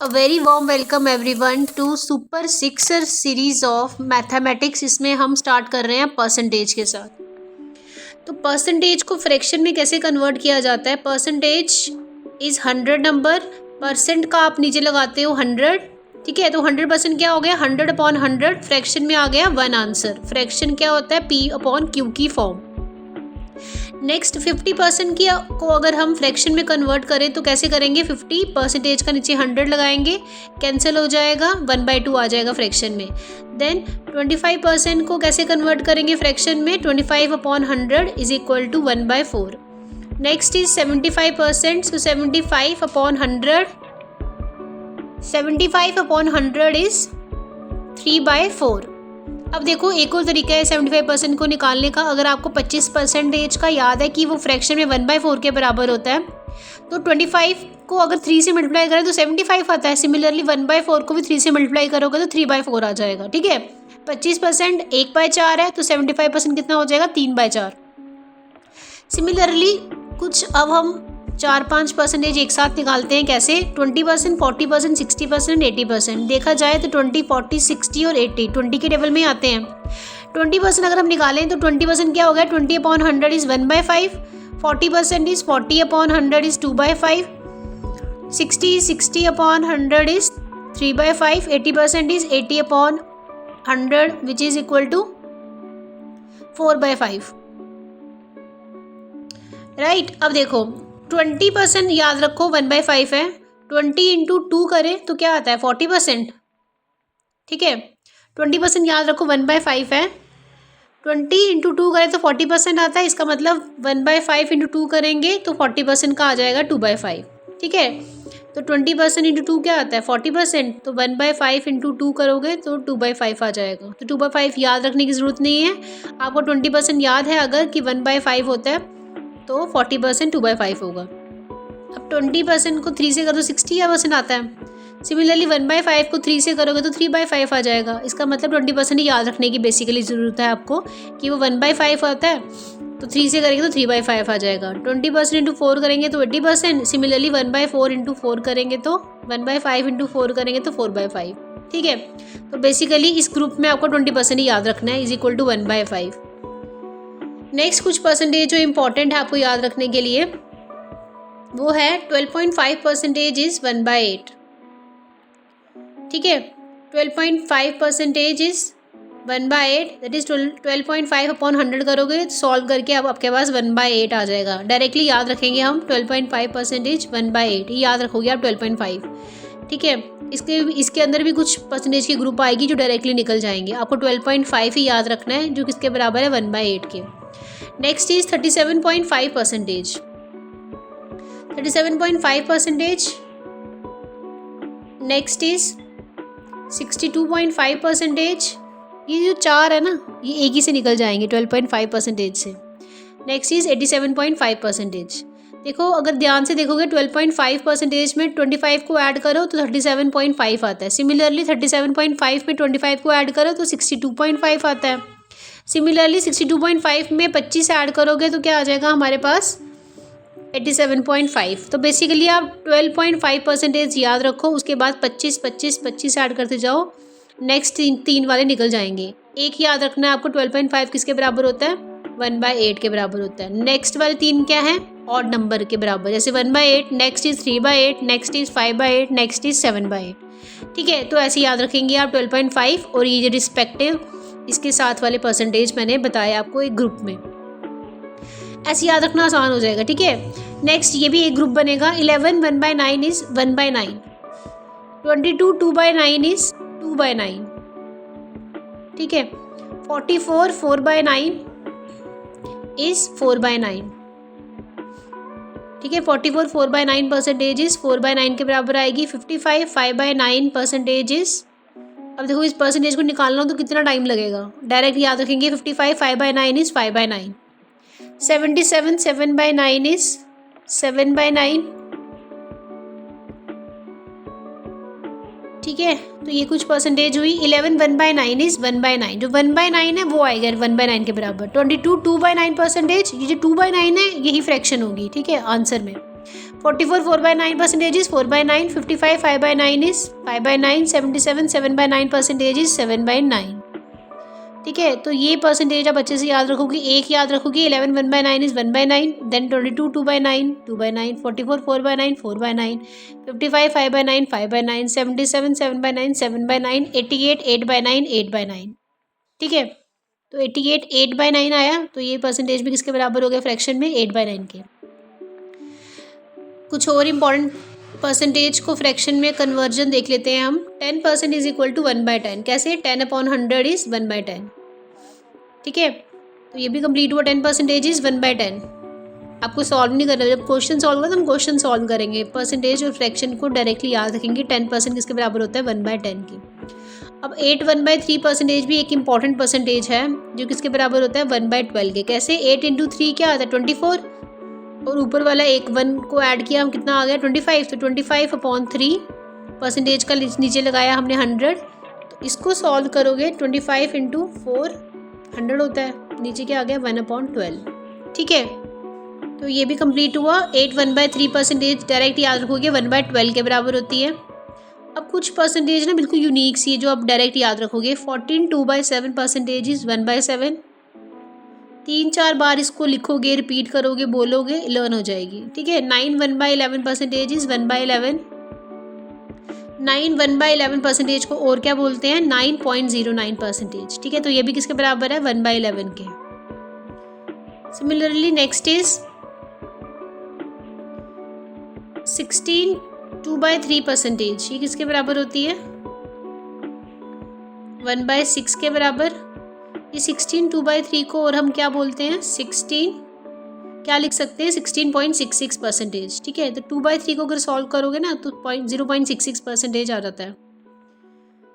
A very warm welcome everyone to super sixer series of mathematics. इसमें हम start कर रहे हैं परसेंटेज के साथ। तो परसेंटेज को फ्रैक्शन में कैसे कन्वर्ट किया जाता है। परसेंटेज इज 100 नंबर, परसेंट का आप नीचे लगाते हो 100, ठीक है। तो 100% क्या हो गया, 100/100। फ्रैक्शन में आ गया 1 आंसर। फ्रैक्शन क्या होता है, P/Q की फॉर्म। नेक्स्ट 50% की को अगर हम फ्रैक्शन में कन्वर्ट करें तो कैसे करेंगे, 50% का नीचे 100 लगाएंगे, कैंसिल हो जाएगा, 1/2 आ जाएगा फ्रैक्शन में। देन 25% को कैसे कन्वर्ट करेंगे फ्रैक्शन में, 25/100 is equal to 1/4। Next is 75%, so 75/100 is 3/4। अब देखो एक और तरीका है 75% को निकालने का। अगर आपको 25% का याद है कि वो फ्रैक्शन में 1/4 के बराबर होता है, तो 25 को अगर 3 से मल्टीप्लाई करें तो 75 आता है। सिमिलरली 1/4 को भी 3 से मल्टीप्लाई करोगे तो 3/4 आ जाएगा, ठीक है। 25% 1/4 है, तो 75% कितना हो जाएगा, 3/4। सिमिलरली कुछ अब हम 4-5% एक साथ निकालते हैं। कैसे, 20%, 40%, 60%, 80%। देखा जाए तो 20, 40, 60 और 80 20 के टेबल में आते हैं। 20% अगर हम निकालें तो 20% क्या हो गया, 20/100 is 1/5, 40% is 40/100 is 2/5, 60/100 is 3/5, 80% is 80/100 which is equal to 4/5, right. अब देखो 20% याद रखो 1/5 है, 20 इंटू 2 करें तो क्या आता है, 40%, ठीक है। 20% याद रखो 1/5 है, 20 इंटू 2 करें तो 40% आता है। इसका मतलब 1/5 इंटू 2 करेंगे तो 40% का आ जाएगा 2/5, ठीक है। तो 20% इंटू 2 क्या आता है, 40%। तो 1/5 इंटू 2 करोगे तो 2/5 आ जाएगा। तो 2/5 याद रखने की ज़रूरत नहीं है आपको। 20% याद है अगर कि 1/5 होता है तो 40% 2/5 होगा। अब 20% को 3 से करो तो 60% आता है। सिमिलरली 1/5 को 3 से करोगे तो 3/5 आ जाएगा। इसका मतलब 20% ही याद रखने की बेसिकली ज़रूरत है आपको कि वो 1/5 होता है, तो 3 से करेंगे तो 3/5 आ जाएगा। 20% इंटू 4 करेंगे तो 80%। सिमिलरली 1/4 इंटू 4 करेंगे तो 1/5 इंटू 4 करेंगे तो 4/5, ठीक है। तो बेसिकली इस ग्रुप में आपको 20% ही याद रखना है, इज इक्वल टू 1/5। नेक्स्ट कुछ परसेंटेज जो इम्पॉर्टेंट है आपको याद रखने के लिए, वो है 12.5% इज़ 1/8, ठीक है। 12.5% इज़ 1/8, दैट इज़ 12.5/100 करोगे सॉल्व करके अब आपके पास 1/8 आ जाएगा। डायरेक्टली याद रखेंगे हम 12.5% इज़ 1/8, ये याद रखोगे आप 12.5, ठीक है। इसके अंदर भी कुछ परसेंटेज की ग्रुप आएगी जो डायरेक्टली निकल जाएंगे। आपको 12.5 ही याद रखना है जो किसके बराबर है, 1/8 के। Next is 37.5%, 37.5%। Next is 62.5%। ये जो 4 है ना, ये एक ही से निकल जाएंगे 12.5% से। Next is 87.5%। देखो अगर ध्यान से देखोगे 12.5% में 25 को ऐड करो तो 37.5 आता है। सिमिलरली 37.5 में 25 को ऐड करो तो 62.5 आता है। सिमिलरली 62.5 में 25 ऐड करोगे तो क्या आ जाएगा हमारे पास, 87.5। तो बेसिकली आप 12.5% याद रखो, उसके बाद 25 ऐड करते जाओ, नेक्स्ट तीन वाले निकल जाएंगे। एक याद रखना है आपको, 12.5 किसके बराबर होता है, 1/8 के बराबर होता है। नेक्स्ट वाले 3 क्या है, ऑड नंबर के बराबर, जैसे 1/8, next is 3/8, next is 5/8, next is 7/8, ठीक है। तो ऐसे याद रखेंगे आप 12.5 और ये रिस्पेक्टिव इसके साथ वाले परसेंटेज मैंने बताया आपको एक ग्रुप में। ऐसे याद रखना आसान हो जाएगा, ठीक है। नेक्स्ट ये भी एक ग्रुप बनेगा। 11 1/9 इज 1/9, 22 2/9 इज 2/9, ठीक है। 44 4/9 इज 4/9, ठीक है। 44 4/9% इज 4/9 के बराबर आएगी। 55 5/9% इज, अब देखो इस परसेंटेज को निकालना हो तो कितना टाइम लगेगा, डायरेक्ट याद रखेंगे। 55 5/9 इज 5/9, 77 7/9 इज 7/9, ठीक है। तो ये कुछ परसेंटेज हुई। 11 1/9 इज 1/9, जो 1/9 है वो आएगा 1/9 के बराबर। 22 2/9%, ये जो 2/9 है यही फ्रैक्शन होगी, ठीक है, आंसर में। 44 4/9 percentage is 4/9, 55 5/9 is 5/9, 77 7/9 percentage is 7/9। ठीक है, तो ये परसेंटेज आप अच्छे से याद रखोगे। एक याद रखोगे, 11 1/9 इज 1/9, देन 22 2/9 2/9, 44 4/9 4/9, 55 5/9 5/9, 77 7/9 7/9, 88 8/9 8/9। ठीक है, तो 88 8/9 आया, तो ये परसेंटेज भी किसके बराबर हो गया फ्रैक्शन में, 8/9 के। कुछ और इम्पॉर्टेंट परसेंटेज को फ्रैक्शन में कन्वर्जन देख लेते हैं हम। 10% इज इक्वल टू 1/10। कैसे? 10/100 इज 1/10। ठीक है, तो ये भी कंप्लीट हुआ। 10% इज 1/10। आपको सॉल्व नहीं करना, जब क्वेश्चन सॉल्व होगा तो हम क्वेश्चन सॉल्व करेंगे। परसेंटेज और फ्रैक्शन को डायरेक्टली याद रखेंगे। 10% किसके बराबर होता है, 1/10 की। अब 8 1/3 परसेंटेज भी एक इंपॉर्टेंट परसेंटेज है, जो किसके बराबर होता है, 1/12 के। कैसे? 8 × 3 क्या आता है, 24, और ऊपर वाला एक 1 को ऐड किया, हम कितना आ गया, 25। तो 25/3 परसेंटेज का नीचे लगाया हमने 100। तो इसको सॉल्व करोगे, 25 × 4 100 होता है, नीचे क्या आ गया, 1/12। ठीक है, तो ये भी कंप्लीट हुआ। 8 1/3 परसेंटेज डायरेक्ट याद रखोगे 1/12 के बराबर होती है। अब कुछ परसेंटेज ना बिल्कुल यूनिक सी है, जो आप डायरेक्ट याद रखोगे। 14 2/7 परसेंटेज इज 1/7। 3-4 बार इसको लिखोगे, रिपीट करोगे, बोलोगे, लर्न हो जाएगी। ठीक है, 9 1/11 परसेंटेज इज 1/11। 9 1/11 परसेंटेज को और क्या बोलते हैं, 9.09 परसेंटेज। ठीक है, तो ये भी किसके बराबर है, 1/11 के। Similarly next is 16 2/3 percentage. ये किसके बराबर होती है, 1/6 के बराबर। ये 16 2/3 को और हम क्या बोलते हैं, 16 क्या लिख सकते हैं, 16.66 परसेंटेज। ठीक है, तो 2/3 को अगर सॉल्व करोगे ना तो 0.66 परसेंटेज आ जाता है।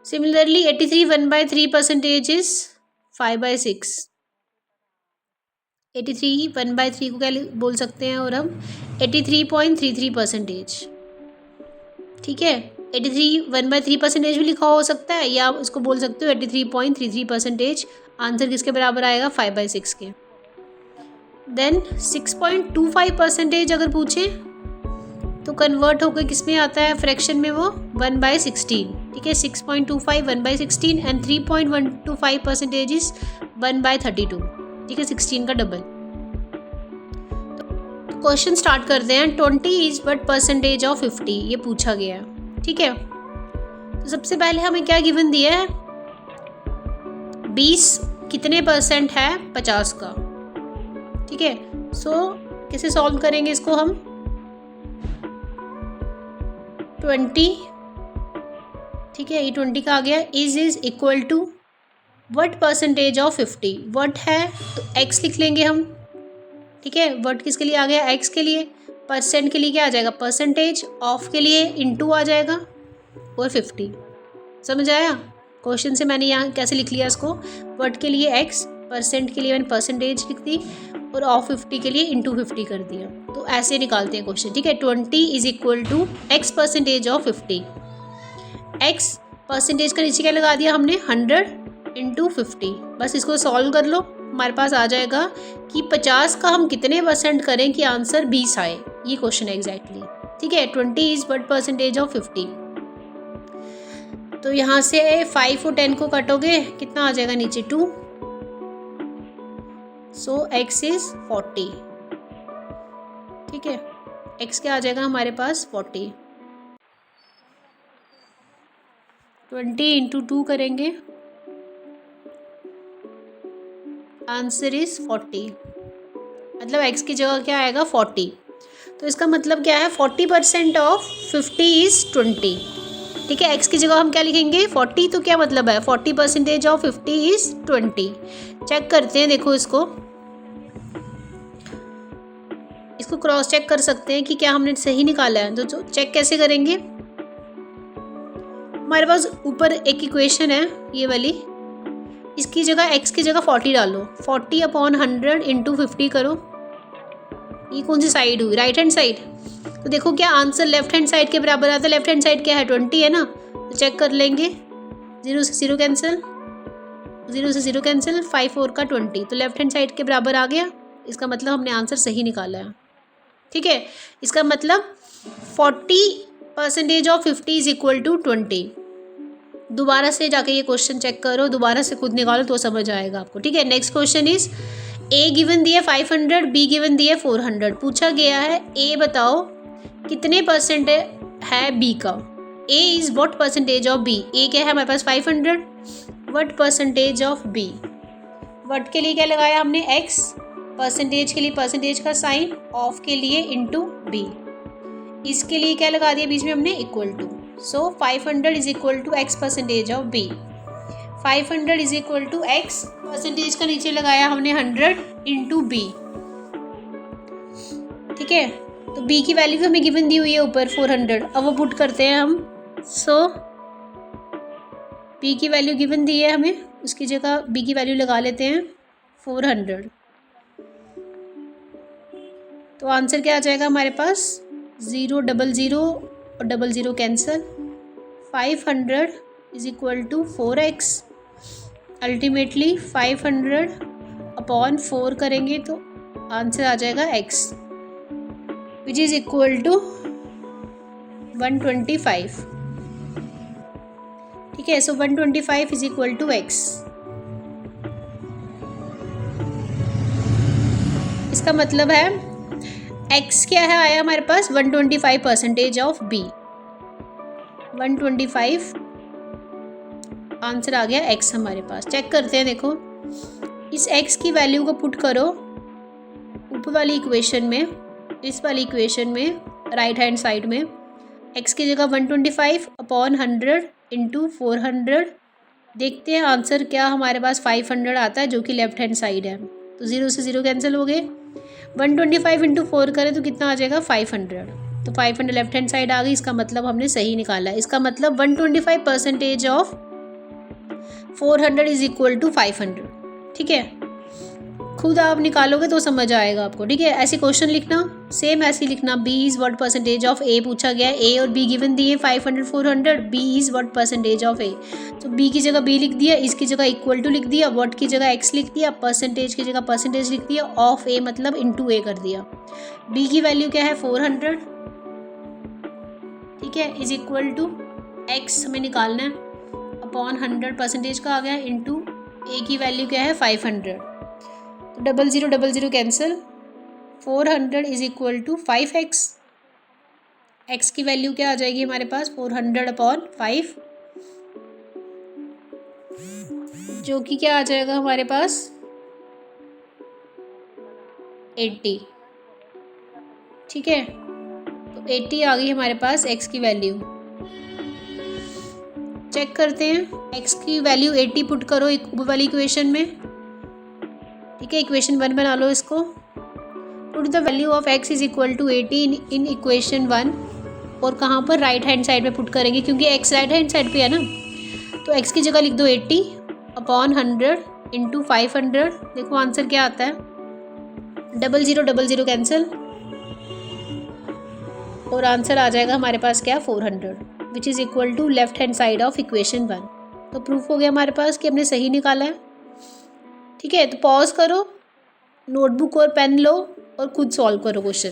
Similarly 83 1/3 percentage is 5/6। 83 1/3 को क्या बोल सकते हैं, और हम 83.33 परसेंटेज। ठीक है, 83 1/3 परसेंटेज भी लिखा हो सकता है, या आप इसको बोल सकते हो 83.33 परसेंटेज। आंसर किसके बराबर आएगा, 5/6 के। देन 6.25 परसेंटेज अगर पूछे तो कन्वर्ट होकर किस में आता है फ्रैक्शन में, वो 1/16। ठीक है, 6.25 1/16 एंड 3.125 परसेंटेज इज 1/32। ठीक है, 16 का डबल। तो क्वेश्चन स्टार्ट करते हैं। 20 इज व्हाट परसेंटेज ऑफ 50, ये पूछा गया है। ठीक है, तो सबसे पहले हमें क्या गिवन दिया है, 20 कितने परसेंट है 50 का। ठीक है, सो कैसे सॉल्व करेंगे इसको हम, 20। ठीक है, ये 20 का आ गया। Is equal to what percentage of 50। What है तो x लिख लेंगे हम। ठीक है, व्हाट किसके लिए आ गया, x के लिए। परसेंट के लिए क्या आ जाएगा, परसेंटेज। ऑफ के लिए इनटू आ जाएगा, और 50। समझ आया, क्वेश्चन से मैंने यहाँ कैसे लिख लिया इसको। व्हाट के लिए x, परसेंट के लिए मैंने परसेंटेज लिख दी, और ऑफ 50 के लिए इंटू 50 कर दिया। तो ऐसे निकालते हैं क्वेश्चन। ठीक है, 20 is equal to x percentage of 50। x percentage का नीचे क्या लगा दिया हमने, 100 × 50। बस इसको सॉल्व कर लो, हमारे पास आ जाएगा कि 50 का हम कितने परसेंट करें कि आंसर 20 आए। ये क्वेश्चन है एग्जैक्टली। ठीक है, 20 इज व्हाट परसेंटेज ऑफ 50। तो यहाँ से 5 और 10 को कटोगे, कितना आ जाएगा नीचे, 2। सो x इज 40। ठीक है, x क्या आ जाएगा हमारे पास, 40। 20 × 2 करेंगे, आंसर इज 40। मतलब x की जगह क्या आएगा, 40। तो इसका मतलब क्या है, 40% ऑफ 50 इज 20। ठीक है, x की जगह हम क्या लिखेंगे, 40। तो क्या मतलब है, 40% ऑफ 50 इज 20। चेक करते हैं, देखो इसको क्रॉस चेक कर सकते हैं कि क्या हमने सही निकाला है। तो चेक कैसे करेंगे, हमारे पास ऊपर एक इक्वेशन है ये वाली, इसकी जगह x की जगह 40 डालो। 40/100 × 50 करो। ये कौन सी साइड हुई, राइट हैंड साइड। तो देखो क्या आंसर लेफ्ट हैंड साइड के बराबर आता है। लेफ्ट हैंड साइड क्या है, 20 है ना। तो चेक कर लेंगे, 0 से 0 कैंसिल, 0 से 0 कैंसिल, 5 और का 20। तो लेफ्ट हैंड साइड के बराबर आ गया। इसका मतलब हमने आंसर सही निकाला है। ठीक है, इसका मतलब 40% ऑफ 50 इज इक्वल टू 20। दोबारा से जाके ये क्वेश्चन चेक करो, दोबारा से खुद निकालो तो समझ आएगा आपको, ठीक है। Next question is a given दिया 500, बी गिवन दिया 400। पूछा गया है ए बताओ कितने परसेंट है बी का। A is what percentage of B. A क्या है हमारे पास 500, what percentage of B. What के लिए क्या लगाया हमने एक्स, परसेंटेज के लिए परसेंटेज का साइन, ऑफ के लिए इनटू बी, इसके लिए क्या लगा दिया बीच में हमने equal to. So 500 is equal to X percentage of B. 500 is equal to X percentage का नीचे लगाया हमने 100 इंटू बी, ठीक है। तो बी की वैल्यू हमें गिवन दी हुई है ऊपर 400, अब वो पुट करते हैं हम। सो बी की वैल्यू गिवन दी है हमें, उसकी जगह बी की वैल्यू लगा लेते हैं 400। तो आंसर क्या आ जाएगा हमारे पास 0 0 0 और 0 0 cancel. 500 is equal to 4x। Ultimately 500 upon 4 करेंगे तो आंसर आ जाएगा x, which is equal to 125, ठीक है। So 125 is equal to x। इसका मतलब है x क्या है आया हमारे पास 125% ऑफ b। 125 आंसर आ गया x हमारे पास। चेक करते हैं, देखो इस x की वैल्यू को पुट करो ऊपर वाली इक्वेशन में, इस वाली इक्वेशन में राइट हैंड साइड में। x की जगह 125 अपॉन 100 इंटू 400। देखते हैं आंसर क्या हमारे पास 500 आता है जो कि लेफ्ट हैंड साइड है। तो 0 से 0 कैंसिल हो गए। 125 इंटू 4 करें तो कितना आ जाएगा 500। तो 500 लेफ्ट हैंड साइड आ गई, इसका मतलब हमने सही निकाला है। इसका मतलब 125% ऑफ 400 इज इक्वल टू 500, ठीक है। खुद आप निकालोगे तो समझ आएगा आपको, ठीक है। ऐसे क्वेश्चन लिखना, सेम ऐसे ही लिखना। B is what percentage of A पूछा गया है, ए और बी गिवन दिए 500 400। B is what percentage of A, तो बी की जगह बी लिख दिया, इसकी जगह इक्वल टू लिख दिया, व्हाट की जगह एक्स लिख दिया, परसेंटेज की जगह परसेंटेज लिख दिया, ऑफ ए मतलब इंटू ए कर दिया। बी की वैल्यू क्या है 400, ठीक है, इज इक्वल टू एक्स हमें निकालना है, अपॉन 100 परसेंटेज का आ गया, इंटू ए की वैल्यू क्या है 500। तो 0 0 0 cancel. 400 is equal to 5x। x की वैल्यू क्या आ जाएगी हमारे पास 400 अपॉन 5, जो कि क्या आ जाएगा हमारे पास 80, ठीक है। तो 80 आ गई हमारे पास x की वैल्यू। चेक करते हैं, x की वैल्यू 80 पुट करो ऊपर वाली इक्वेशन में, ठीक है। इक्वेशन 1 बना लो इसको। Put the value of x is equal to 80 in equation 1। और कहाँ पर राइट हैंड साइड पे पुट करेंगे, क्योंकि x राइट हैंड साइड पे है ना। तो x की जगह लिख दो 80 अपॉन 100 इंटू 500। देखो आंसर क्या आता है 0 0 0 कैंसिल, और आंसर आ जाएगा हमारे पास क्या 400, which is equal to left hand side of equation 1। तो प्रूफ हो गया हमारे पास कि हमने सही निकाला है, ठीक है। तो पॉज करो, नोटबुक और पेन लो और खुद सॉल्व करो क्वेश्चन,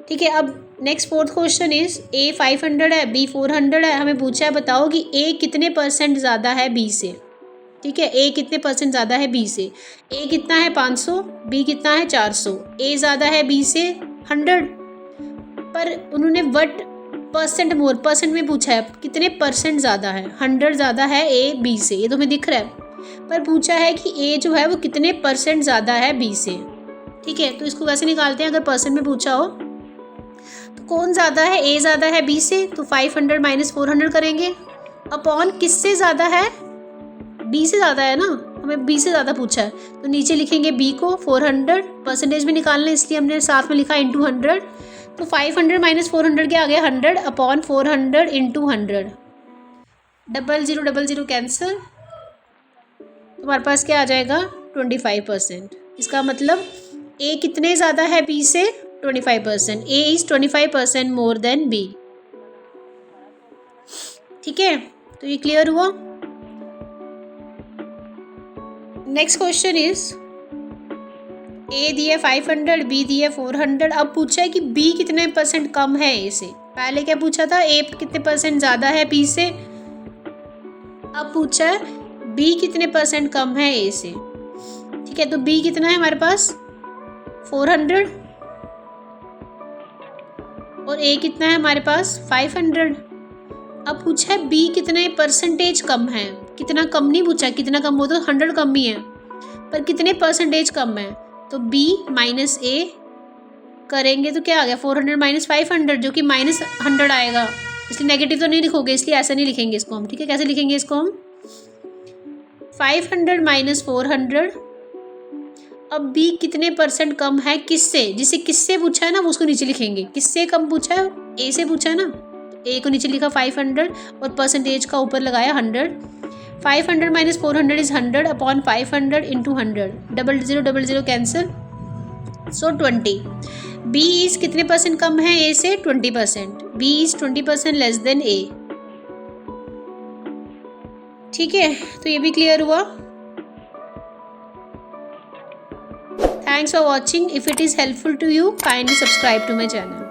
ठीक है। अब next fourth question is a 500 है, बी 400 है। हमें पूछा है बताओ कि ए कितने % ज़्यादा है बी से, ठीक है। ए कितने % ज़्यादा है बी से। ए कितना है 500, बी कितना है 400। ए ज़्यादा है बी से 100, पर उन्होंने वट % मोर परसेंट में पूछा है, कितने % ज़्यादा है। 100 ज़्यादा है ए बी से, ये तो हमें दिख रहा है, पर पूछा है कि ए जो है वो कितने % ज़्यादा है बी से, ठीक है। तो इसको कैसे निकालते हैं, अगर परसेंट में पूछा हो तो कौन ज़्यादा है, ए ज़्यादा है बी से, तो 500 माइनस 400 करेंगे, अपॉन किससे ज़्यादा है, बी से ज़्यादा है ना, हमें बी से ज़्यादा पूछा है। तो नीचे लिखेंगे बी को 400 परसेंटेज में निकालना है, इसलिए हमने साथ में लिखा इंटू 100। तो 500 माइनस 400 क्या आ गया 100 अपॉन 400 इंटू 100। 0 0 0 कैंसिल, तुम्हारे पास क्या आ जाएगा 25%। इसका मतलब ए कितने ज़्यादा है बी से 25%। A is 25% more than B, ठीक है। तो ये क्लियर हुआ। नेक्स्ट क्वेश्चन इज ए दिया 500, बी दिया 400। अब पूछा है कि बी कितने % कम है ए से। पहले क्या पूछा था, ए कितने % ज़्यादा है बी से। अब पूछा है बी कितने % कम है ए से। ठीक है, तो बी कितना है हमारे पास 400 और ए कितना है हमारे पास 500। अब पूछा है बी कितने % कम है। कितना कम नहीं पूछा, कितना कम, वो तो 100 कम ही है, पर कितने % कम है। तो b माइनस ए करेंगे तो क्या आ गया 400 माइनस 500, जो कि -100 आएगा। इसलिए नेगेटिव तो नहीं लिखोगे, इसलिए ऐसा नहीं लिखेंगे इसको हम। ठीक है, कैसे लिखेंगे इसको हम, 500 माइनस 400। अब b कितने % कम है किससे, जिसे किससे पूछा है ना वो उसको नीचे लिखेंगे। किससे कम पूछा है, a से पूछा है ना, तो a को नीचे लिखा 500 और % का ऊपर लगाया 100। 500 minus 400 is 100 upon 500 into 100, 00 cancel, so 20। b is कितने % कम है a से 20%। b is 20% less than a। ठीक है, तो ये भी क्लियर हुआ। Thanks for watching. If it is helpful to you, kindly subscribe to my channel.